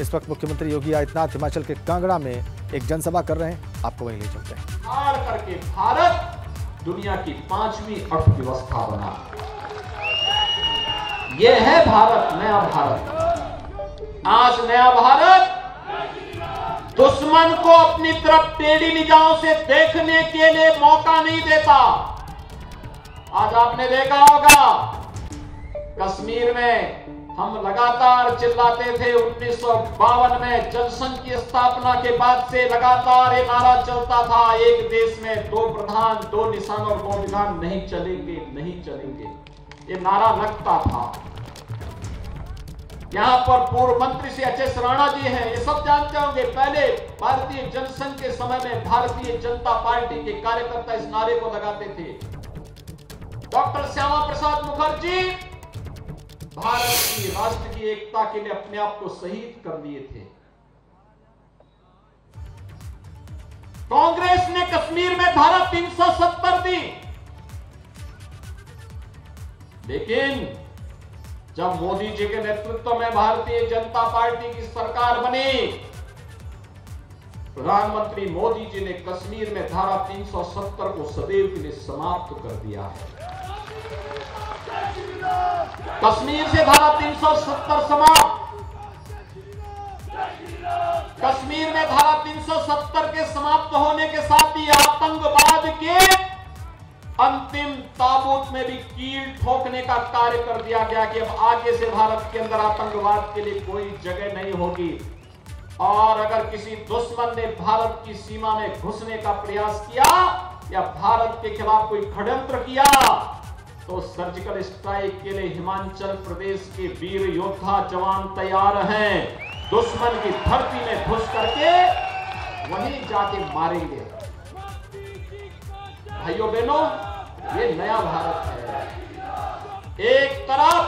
इस वक्त मुख्यमंत्री योगी आदित्यनाथ हिमाचल के कांगड़ा में एक जनसभा कर रहे हैं, आपको वहीं ले चलते हैं। हार करके भारत दुनिया की 5वीं अर्थव्यवस्था बना। यह है भारत, नया भारत। आज नया भारत दुश्मन को अपनी तरफ टेढ़ी निगाहों से देखने के लिए मौका नहीं देता। आज आपने देखा होगा कश्मीर में हम लगातार चिल्लाते थे। 1952 में जनसंघ की स्थापना के बाद से लगातार ये नारा चलता था, एक देश में 2 प्रधान 2 निशान और 2 विधान नहीं चलेंगे, नहीं चलेंगे। ये नारा लगता था। यहां पर पूर्व मंत्री से एच.एस. राणा जी हैं, ये सब जानते होंगे। पहले भारतीय जनसंघ के समय में भारतीय जनता पार्टी के कार्यकर्ता इस नारे को लगाते थे। डॉक्टर श्यामा प्रसाद मुखर्जी भारत की राष्ट्र की एकता के लिए अपने आप को शहीद कर दिए थे। कांग्रेस ने कश्मीर में धारा 370 दी, लेकिन जब मोदी जी के नेतृत्व में भारतीय जनता पार्टी की सरकार बनी, प्रधानमंत्री मोदी जी ने कश्मीर में धारा 370 को सदैव के लिए समाप्त कर दिया है। कश्मीर से धारा 370 समाप्त। कश्मीर में धारा 370 के समाप्त होने के साथ ही आतंकवाद के अंतिम ताबूत में भी कील ठोकने का कार्य कर दिया गया कि अब आगे से भारत के अंदर आतंकवाद के लिए कोई जगह नहीं होगी। और अगर किसी दुश्मन ने भारत की सीमा में घुसने का प्रयास किया या भारत के खिलाफ कोई षड्यंत्र किया, तो सर्जिकल स्ट्राइक के लिए हिमाचल प्रदेश के वीर योद्धा जवान तैयार हैं। दुश्मन की धरती में घुस करके वहीं जाके मारेंगे। भाइयों बहनों, ये नया भारत है। एक तरफ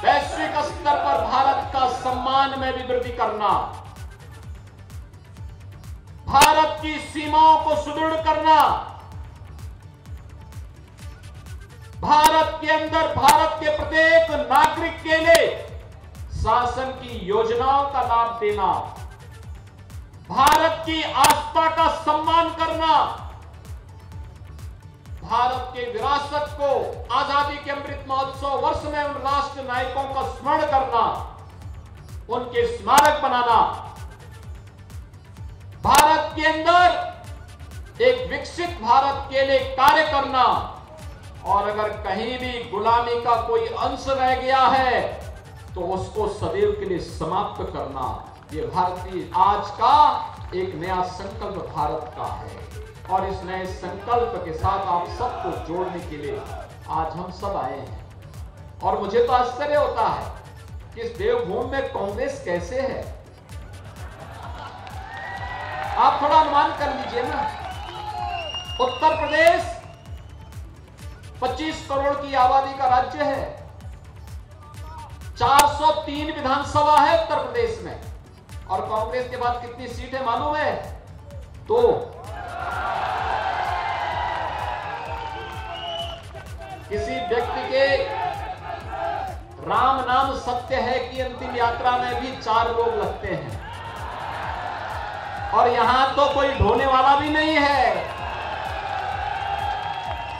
वैश्विक स्तर पर भारत का सम्मान में भी वृद्धि करना, भारत की सीमाओं को सुदृढ़ करना, भारत के अंदर भारत के प्रत्येक नागरिक के लिए शासन की योजनाओं का लाभ देना, भारत की आस्था का सम्मान करना, भारत के विरासत को आजादी के अमृत महोत्सव वर्ष में उन राष्ट्र नायकों का स्मरण करना, उनके स्मारक बनाना, भारत के अंदर एक विकसित भारत के लिए कार्य करना, और अगर कहीं भी गुलामी का कोई अंश रह गया है तो उसको सदैव के लिए समाप्त करना। ये भारतीय आज का एक नया संकल्प भारत का है। और इस नए संकल्प के साथ आप सबको जोड़ने के लिए आज हम सब आए हैं। और मुझे तो आश्चर्य होता है कि इस देवभूमि में कांग्रेस कैसे है। आप थोड़ा अनुमान कर लीजिए ना। उत्तर प्रदेश 25 करोड़ की आबादी का राज्य है, 403 विधानसभा है उत्तर प्रदेश में, और कांग्रेस के बाद कितनी सीट है मालूम है? 2। किसी व्यक्ति के राम नाम सत्य है कि अंतिम यात्रा में भी 4 लोग लगते हैं, और यहां तो कोई ढोने वाला भी नहीं है।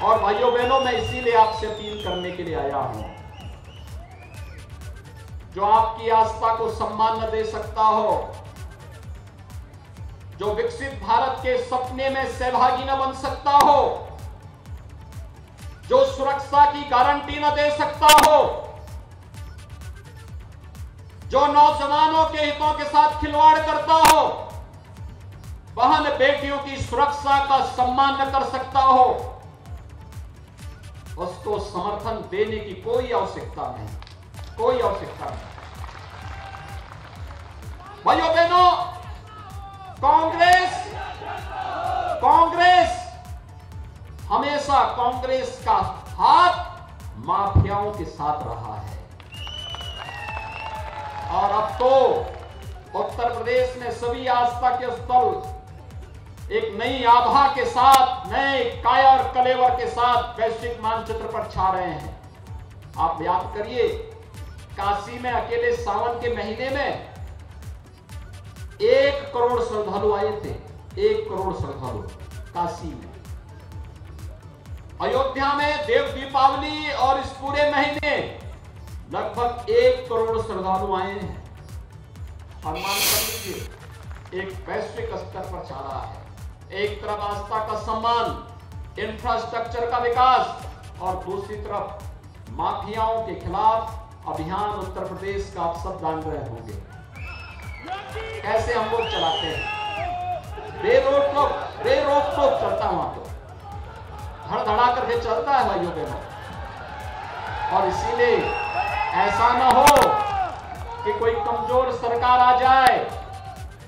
और भाइयों बहनों, मैं इसीलिए आपसे अपील करने के लिए आया हूं। जो आपकी आस्था को सम्मान न दे सकता हो, जो विकसित भारत के सपने में सहभागी न बन सकता हो, जो सुरक्षा की गारंटी न दे सकता हो, जो नौजवानों के हितों के साथ खिलवाड़ करता हो, बहन बेटियों की सुरक्षा का सम्मान न कर सकता हो, उसको समर्थन देने की कोई आवश्यकता नहीं, कोई आवश्यकता नहीं। भाइयों बहनों, कांग्रेस हमेशा कांग्रेस का हाथ माफियाओं के साथ रहा है। और अब तो उत्तर प्रदेश में सभी आस्था के स्थल एक नई आभा के साथ, नए काया और कलेवर के साथ वैश्विक मानचित्र पर छा रहे हैं। आप याद करिए, काशी में अकेले सावन के महीने में 1 करोड़ श्रद्धालु आए थे। 1 करोड़ श्रद्धालु काशी में। अयोध्या में देव दीपावली और इस पूरे महीने लगभग 1 करोड़ श्रद्धालु आए हैं। अनुमान कर लीजिए, एक वैश्विक स्तर पर चल रहा है। एक तरफ आस्था का सम्मान, इंफ्रास्ट्रक्चर का विकास, और दूसरी तरफ माफियाओं के खिलाफ अभियान उत्तर प्रदेश का आप सब जान रहे होंगे कैसे हम लोग चलाते हैं। बेरोक टोक चलता है वहां तो, धड़धड़ा करके चलता है भाइयों बहनों। और इसीलिए ऐसा न हो कि कोई कमजोर सरकार आ जाए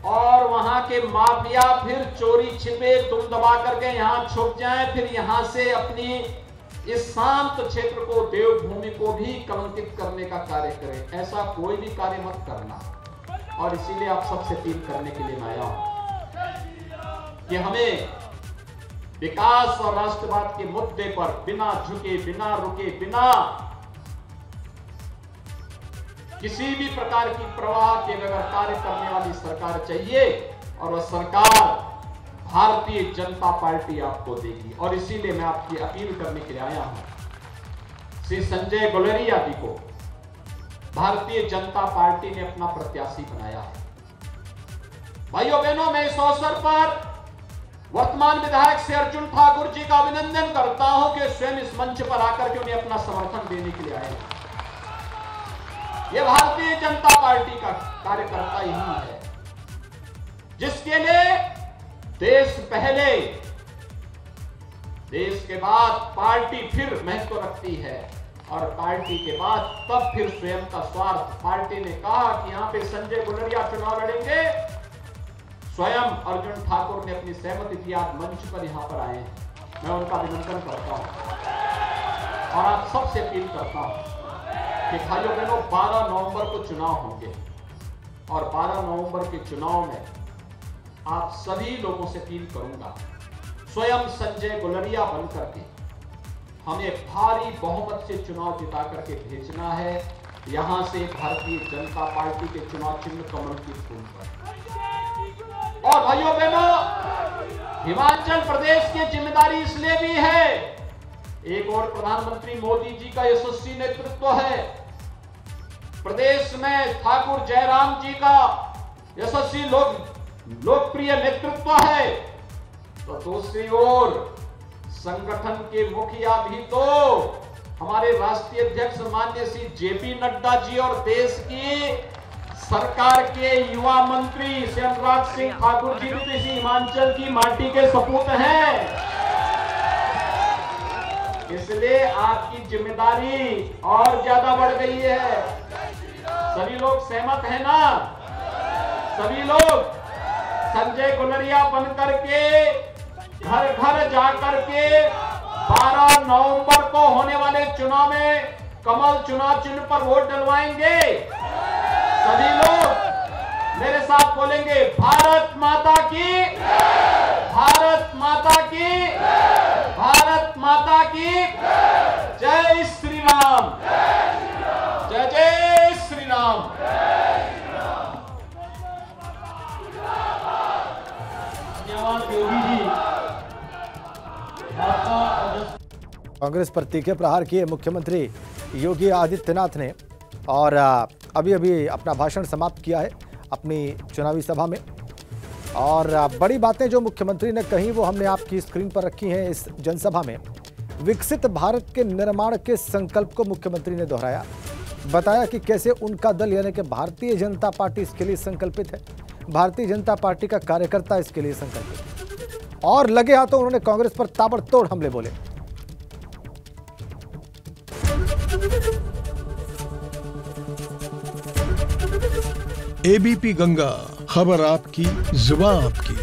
और वहां के माफिया फिर चोरी छिपे तुम दबा करके यहां छुप जाए, फिर यहां से अपनी इस शांत क्षेत्र को, देवभूमि को भी कलंकित करने का कार्य करें। ऐसा कोई भी कार्य मत करना। और इसीलिए आप सबसे अपील करने के लिए मैं आया हूं कि हमें विकास और राष्ट्रवाद के मुद्दे पर बिना झुके, बिना रुके, बिना किसी भी प्रकार की प्रवाह के बगैर कार्य करने वाली सरकार चाहिए। और वह सरकार भारतीय जनता पार्टी आपको देगी। और इसीलिए मैं आपकी अपील करने के लिए आया हूं। श्री संजय गुलेरिया जी को भारतीय जनता पार्टी ने अपना प्रत्याशी बनाया है। भाइयों बहनों, मैं इस अवसर पर वर्तमान विधायक श्री अर्जुन ठाकुर जी का अभिनंदन करता हूं कि स्वयं इस मंच पर आकर के उन्हें अपना समर्थन देने के लिए आए। यह भारतीय जनता पार्टी का कार्यकर्ता ही है जिसके लिए देश पहले, देश के बाद पार्टी फिर महत्व रखती है, और पार्टी के बाद तब फिर स्वयं का स्वार्थ। पार्टी ने कहा कि यहां पे संजय गुलेरिया चुनाव लड़ेंगे, स्वयं अर्जुन ठाकुर ने अपनी सहमति दी, आज मंच पर यहां पर आए हैं। मैं उनका अभिनंदन करता हूं और आप सबसे अपील करता हूं कि भाइयों बहनों, 12 नवंबर को चुनाव होंगे और 12 नवंबर के चुनाव में आप सभी लोगों से अपील करूंगा, स्वयं संजय गुलेरिया बनकर के हमें भारी बहुमत से चुनाव जिता करके भेजना है यहां से भारतीय जनता पार्टी के चुनाव चिन्ह कमल की फूल पर। और भाइयों बहनों, हिमाचल प्रदेश की जिम्मेदारी इसलिए भी है, एक और प्रधानमंत्री मोदी जी का यशस्वी नेतृत्व है, प्रदेश में ठाकुर जयराम जी का यशस्वी लोकप्रिय नेतृत्व है, तो दूसरी ओर संगठन के मुखिया भी तो हमारे राष्ट्रीय अध्यक्ष माननीय श्री जेपी नड्डा जी और देश की सरकार के युवा मंत्री श्री अनुराग सिंह ठाकुर जी भी इसी हिमाचल की माटी के सपूत हैं। इसलिए आपकी जिम्मेदारी और ज्यादा बढ़ गई है। सभी लोग सहमत हैं ना? सभी लोग संजय गुलेरिया बनकर के घर घर जाकर के 12 नवंबर को होने वाले चुनाव में कमल चुनाव चिन्ह पर वोट डलवाएंगे। सभी लोग मेरे साथ बोलेंगे, भारत माता की, भारत माता की, भारत माता की जय श्री राम, जय जय श्री राम। कांग्रेस पर तीखे प्रहार किए मुख्यमंत्री योगी आदित्यनाथ ने और अभी अभी अपना भाषण समाप्त किया है अपनी चुनावी सभा में। और बड़ी बातें जो मुख्यमंत्री ने कही वो हमने आपकी स्क्रीन पर रखी हैं इस जनसभा में। विकसित भारत के निर्माण के संकल्प को मुख्यमंत्री ने दोहराया, बताया कि कैसे उनका दल यानी कि भारतीय जनता पार्टी इसके लिए संकल्पित है, भारतीय जनता पार्टी का कार्यकर्ता इसके लिए संकल्पित है। और लगे हाथों उन्होंने कांग्रेस पर ताबड़तोड़ हमले बोले। एबीपी गंगा, खबर आपकी, जुबान आपकी।